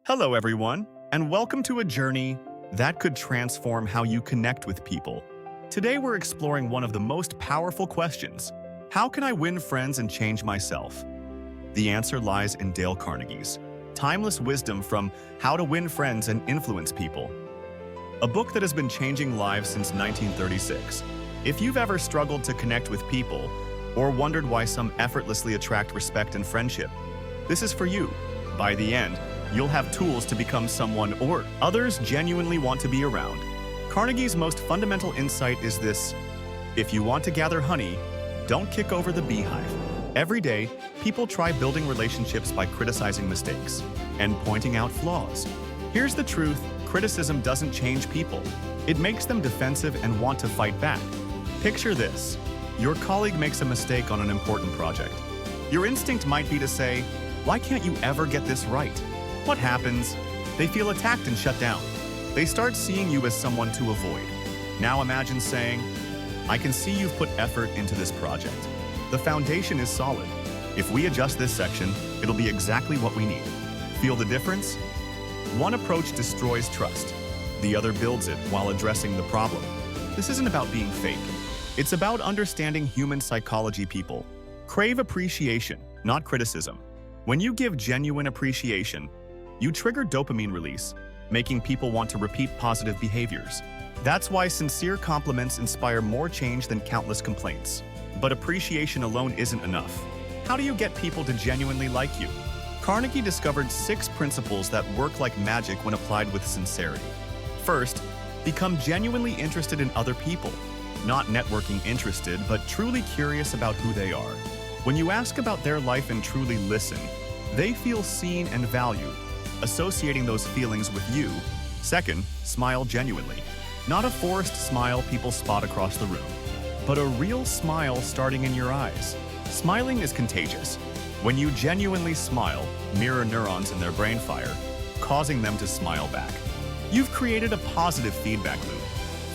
Hello, everyone, and welcome to a journey that could transform how you connect with people. Today, we're exploring one of the most powerful questions. How can I win friends and change myself? The answer lies in Dale Carnegie's timeless wisdom from How to Win Friends and Influence People, a book that has been changing lives since 1936. If you've ever struggled to connect with people or wondered why some effortlessly attract respect and friendship, this is for you. By the end, you'll have tools to become someone or others genuinely want to be around. Carnegie's most fundamental insight is this: if you want to gather honey, don't kick over the beehive. Every day, people try building relationships by criticizing mistakes and pointing out flaws. Here's the truth: criticism doesn't change people. It makes them defensive and want to fight back. Picture this: your colleague makes a mistake on an important project. Your instinct might be to say, "Why can't you ever get this right?" What happens? They feel attacked and shut down. They start seeing you as someone to avoid. Now imagine saying, "I can see you've put effort into this project. The foundation is solid. If we adjust this section, it'll be exactly what we need." Feel the difference? One approach destroys trust. The other builds it while addressing the problem. This isn't about being fake. It's about understanding human psychology. People crave appreciation, not criticism. When you give genuine appreciation, you trigger dopamine release, making people want to repeat positive behaviors. That's why sincere compliments inspire more change than countless complaints. But appreciation alone isn't enough. How do you get people to genuinely like you? Carnegie discovered 6 principles that work like magic when applied with sincerity. First, become genuinely interested in other people. Not networking interested, but truly curious about who they are. When you ask about their life and truly listen, they feel seen and valued, associating those feelings with you. Second, smile genuinely. Not a forced smile people spot across the room, but a real smile starting in your eyes. Smiling is contagious. When you genuinely smile, mirror neurons in their brain fire, causing them to smile back. You've created a positive feedback loop.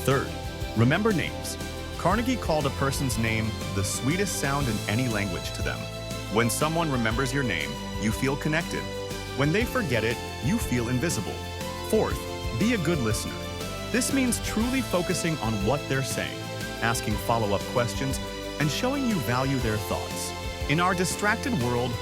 Third, remember names. Carnegie called a person's name the sweetest sound in any language to them. When someone remembers your name, you feel connected. When they forget it, you feel invisible. Fourth, be a good listener. This means truly focusing on what they're saying, asking follow-up questions, and showing you value their thoughts. In our distracted world,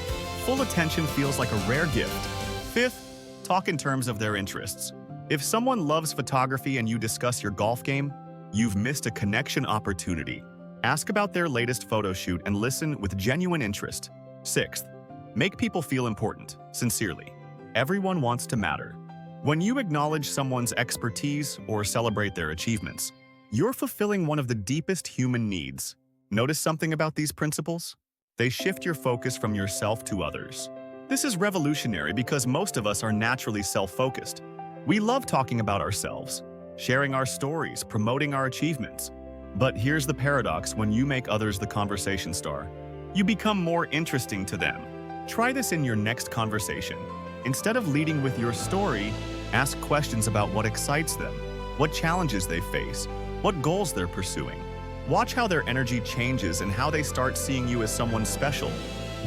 full attention feels like a rare gift. Fifth, talk in terms of their interests. If someone loves photography and you discuss your golf game, you've missed a connection opportunity. Ask about their latest photo shoot and listen with genuine interest. Sixth, make people feel important, sincerely. Everyone wants to matter. When you acknowledge someone's expertise or celebrate their achievements, you're fulfilling one of the deepest human needs. Notice something about these principles? They shift your focus from yourself to others. This is revolutionary because most of us are naturally self-focused. We love talking about ourselves, sharing our stories, promoting our achievements. But here's the paradox: when you make others the conversation star, you become more interesting to them. Try this in your next conversation. Instead of leading with your story, ask questions about what excites them, what challenges they face, what goals they're pursuing. Watch how their energy changes and how they start seeing you as someone special.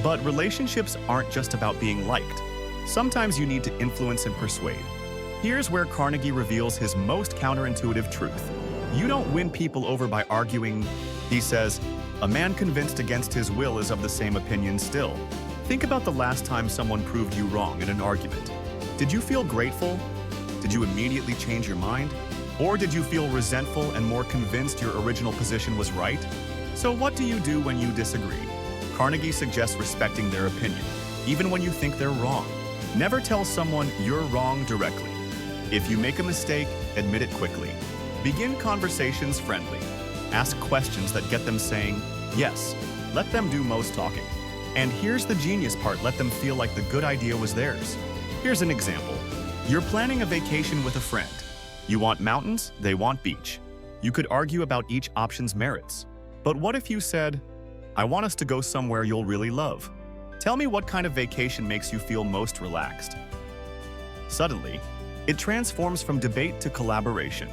But relationships aren't just about being liked. Sometimes you need to influence and persuade. Here's where Carnegie reveals his most counterintuitive truth. You don't win people over by arguing. He says, "A man convinced against his will is of the same opinion still." Think about the last time someone proved you wrong in an argument. Did you feel grateful? Did you immediately change your mind? Or did you feel resentful and more convinced your original position was right? So what do you do when you disagree? Carnegie suggests respecting their opinion, even when you think they're wrong. Never tell someone you're wrong directly. If you make a mistake, admit it quickly. Begin conversations friendly. Ask questions that get them saying, yes. Let them do most talking. And here's the genius part: let them feel like the good idea was theirs. Here's an example. You're planning a vacation with a friend. You want mountains, they want beach. You could argue about each option's merits. But what if you said, "I want us to go somewhere you'll really love. Tell me what kind of vacation makes you feel most relaxed." Suddenly, it transforms from debate to collaboration.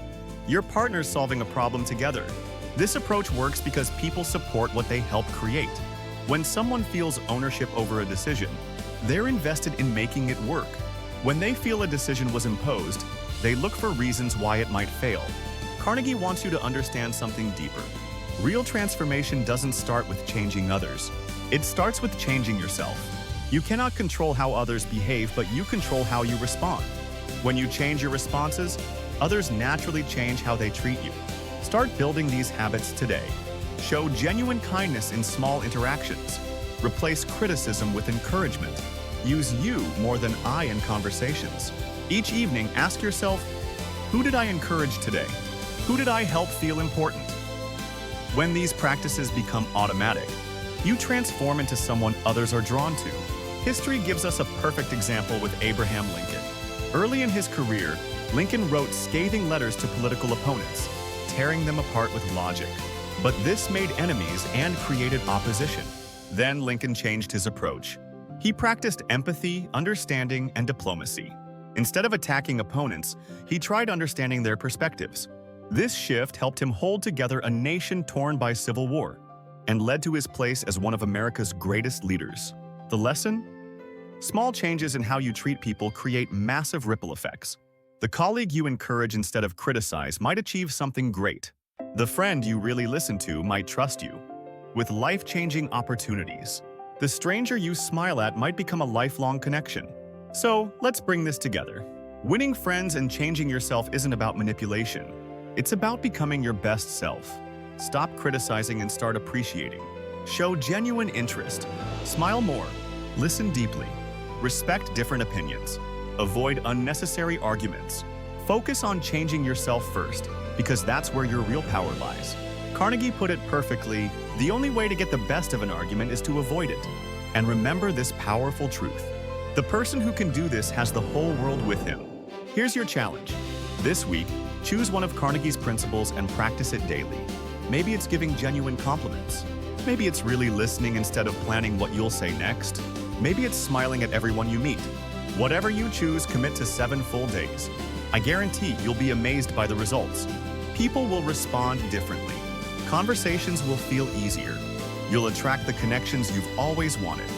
Your partner's solving a problem together. This approach works because people support what they help create. When someone feels ownership over a decision, they're invested in making it work. When they feel a decision was imposed, they look for reasons why it might fail. Carnegie wants you to understand something deeper. Real transformation doesn't start with changing others. It starts with changing yourself. You cannot control how others behave, but you control how you respond. When you change your responses, others naturally change how they treat you. Start building these habits today. Show genuine kindness in small interactions. Replace criticism with encouragement. Use you more than I in conversations. Each evening, ask yourself, who did I encourage today? Who did I help feel important? When these practices become automatic, you transform into someone others are drawn to. History gives us a perfect example with Abraham Lincoln. Early in his career, Lincoln wrote scathing letters to political opponents, tearing them apart with logic. But this made enemies and created opposition. Then Lincoln changed his approach. He practiced empathy, understanding, and diplomacy. Instead of attacking opponents, he tried understanding their perspectives. This shift helped him hold together a nation torn by civil war and led to his place as one of America's greatest leaders. The lesson? Small changes in how you treat people create massive ripple effects. The colleague you encourage instead of criticize might achieve something great. The friend you really listen to might trust you with life-changing opportunities. The stranger you smile at might become a lifelong connection. So, let's bring this together. Winning friends and changing yourself isn't about manipulation. It's about becoming your best self. Stop criticizing and start appreciating. Show genuine interest. Smile more. Listen deeply. Respect different opinions. Avoid unnecessary arguments. Focus on changing yourself first, because that's where your real power lies. Carnegie put it perfectly, the only way to get the best of an argument is to avoid it. And remember this powerful truth. The person who can do this has the whole world with him. Here's your challenge. This week, choose one of Carnegie's principles and practice it daily. Maybe it's giving genuine compliments. Maybe it's really listening instead of planning what you'll say next. Maybe it's smiling at everyone you meet. Whatever you choose, commit to 7 full days. I guarantee you'll be amazed by the results. People will respond differently. Conversations will feel easier. You'll attract the connections you've always wanted.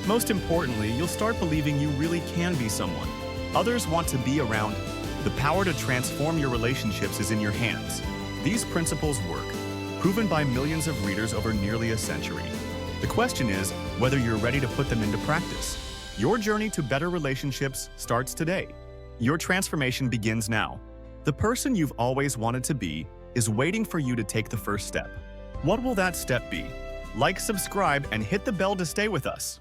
Most importantly, you'll start believing you really can be someone others want to be around. The power to transform your relationships is in your hands. These principles work, proven by millions of readers over nearly a century. The question is whether you're ready to put them into practice. Your journey to better relationships starts today. Your transformation begins now. The person you've always wanted to be is waiting for you to take the first step. What will that step be? Like, subscribe, and hit the bell to stay with us.